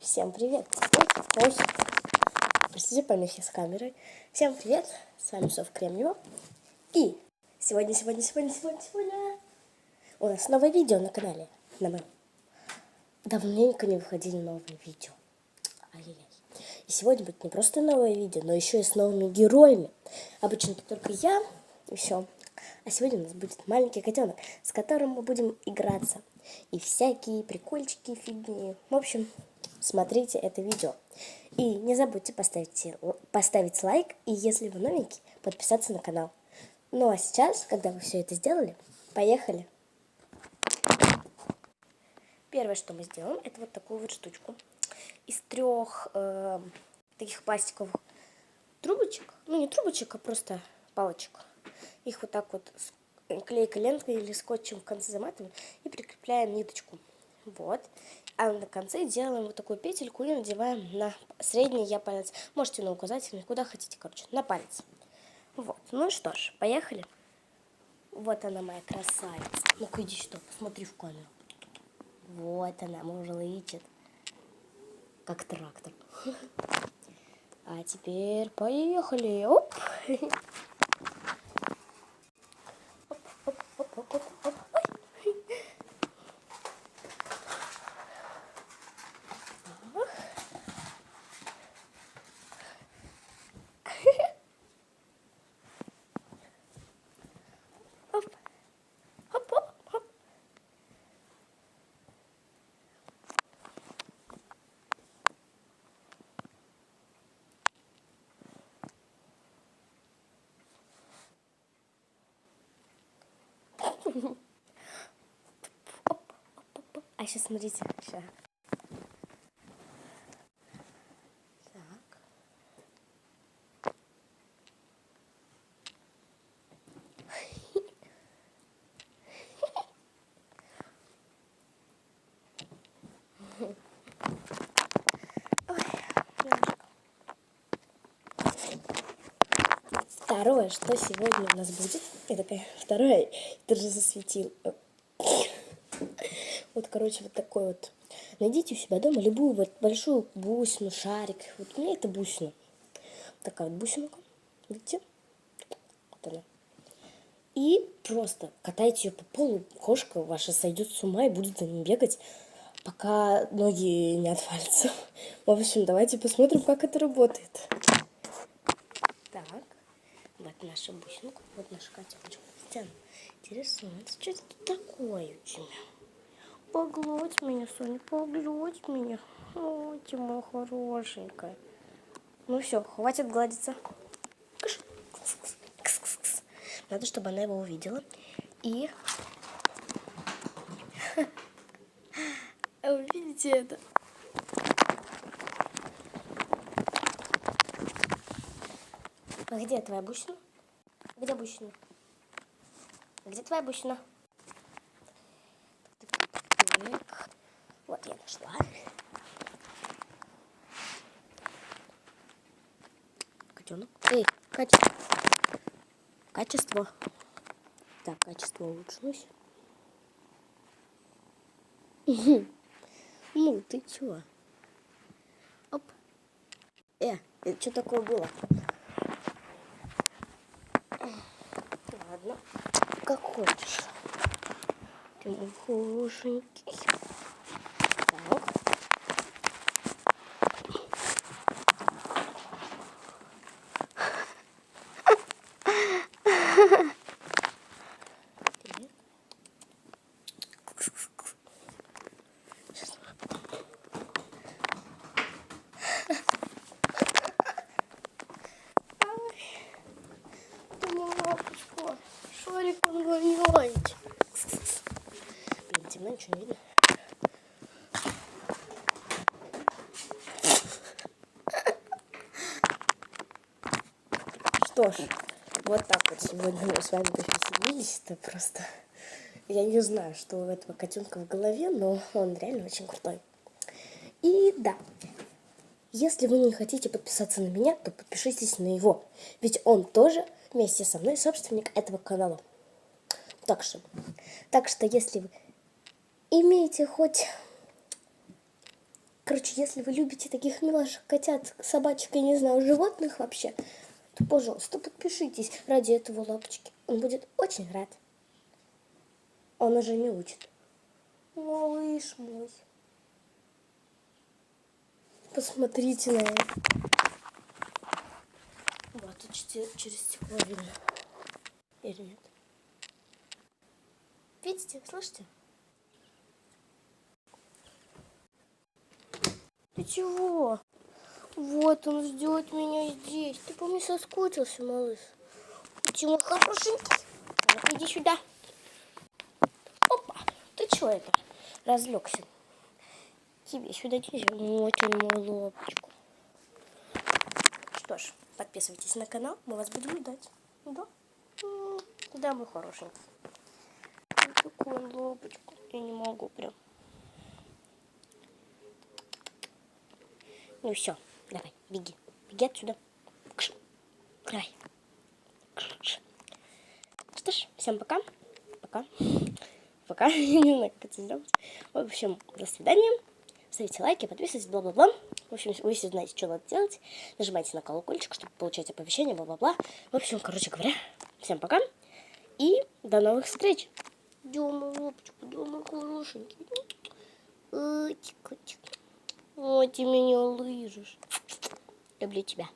Всем привет! Ой, простите, помехи с камерой. Всем привет! С вами Софья Кремнева. И сегодня у нас новое видео на канале. На моем. Давненько не выходили новые видео. Ай-яй-яй. И сегодня будет не просто новое видео, но еще и с новыми героями. Обычно это только я и все. А сегодня у нас будет маленький котенок, с которым мы будем играться. И всякие прикольчики, фигни. В общем, смотрите это видео. И не забудьте поставить лайк. И если вы новенький, подписаться на канал. Ну а сейчас, когда вы все это сделали, поехали. Первое, что мы сделаем, это вот такую вот штучку. Из трех таких пластиковых трубочек. Ну не трубочек, а просто палочек. Их вот так вот клейкой лентой или скотчем в конце заматываем и прикрепляем ниточку. Вот. А на конце делаем вот такую петельку и надеваем на средний я палец. Можете на указательный, куда хотите, короче, на палец. Вот. Ну что ж, поехали. Вот она, моя красавица. Ну-ка иди сюда, посмотри в камеру. Вот она, мурлычет. Как трактор. А теперь поехали. Оп. А сейчас смотрите. Сейчас. Так. Второе, что сегодня у нас будет, это второе, даже засветил. Вот, короче, вот такой вот. Найдите у себя дома любую вот большую бусину, шарик. Вот у меня это бусина. Такая вот бусинка. Видите? Вот она. И просто катайте ее по полу. Кошка ваша сойдет с ума и будет за ним бегать, пока ноги не отвалятся. В общем, давайте посмотрим, как это работает. Так. Вот наша бусинка. Вот наша котеночка. Интересуется, что это такое у тебя? Погладь меня, Соня, погладь меня. Ой, ты моя хорошенькая. Ну все, хватит гладиться. Надо, чтобы она его увидела. И... Вы видите это? А где твоя бусина? Где бусина? Где твоя бусина? Вот я нашла. Котенок. Эй, качество. Качество. Так, качество улучшилось. Ну, ты чего? Оп. Это что такое было? Ладно, как хочешь. Ты мой хорошенький. Так. Шарик, он гоняет. Блин, темно, ничего не видно. Что ж, вот так вот сегодня мы с вами повеселились. Это просто... Я не знаю, что у этого котенка в голове, но он реально очень крутой. И да, если вы не хотите подписаться на меня, то подпишитесь на его. Ведь он тоже вместе со мной собственник этого канала. Так что если вы имеете хоть Короче, если вы любите таких милашек, котят, собачек, я не знаю, животных вообще, то, пожалуйста, подпишитесь ради этого лапочки. Он будет очень рад. Он уже не учит. Малыш мой. Посмотрите на это. Вот, тут через стекло видно. Или нет? Видите? Слышите? Ты чего? Вот он ждет меня здесь. Ты по мне соскучился, малыш. Почему хорошенький? Ну, иди сюда. Опа, ты чего это? Разлегся. Тебе сюда нельзя. Вот он, мой лапочку. Что ж, подписывайтесь на канал, мы вас будем ждать. Да? Да, мой хорошенький. Какой он лапочку. Я не могу прям. Ну все, давай, беги. Беги отсюда. Давай. Что ж, всем пока. Пока. Пока. Я не знаю, как это сделать. В общем, до свидания. Ставьте лайки, подписывайтесь, бла-бла-бла. В общем, вы все знаете, что надо делать. Нажимайте на колокольчик, чтобы получать оповещения, бла-бла-бла. В общем, короче говоря, всем пока. И до новых встреч. Дема, лапочку, Дема хорошенький. Ой, ты меня лыжешь. Люблю тебя.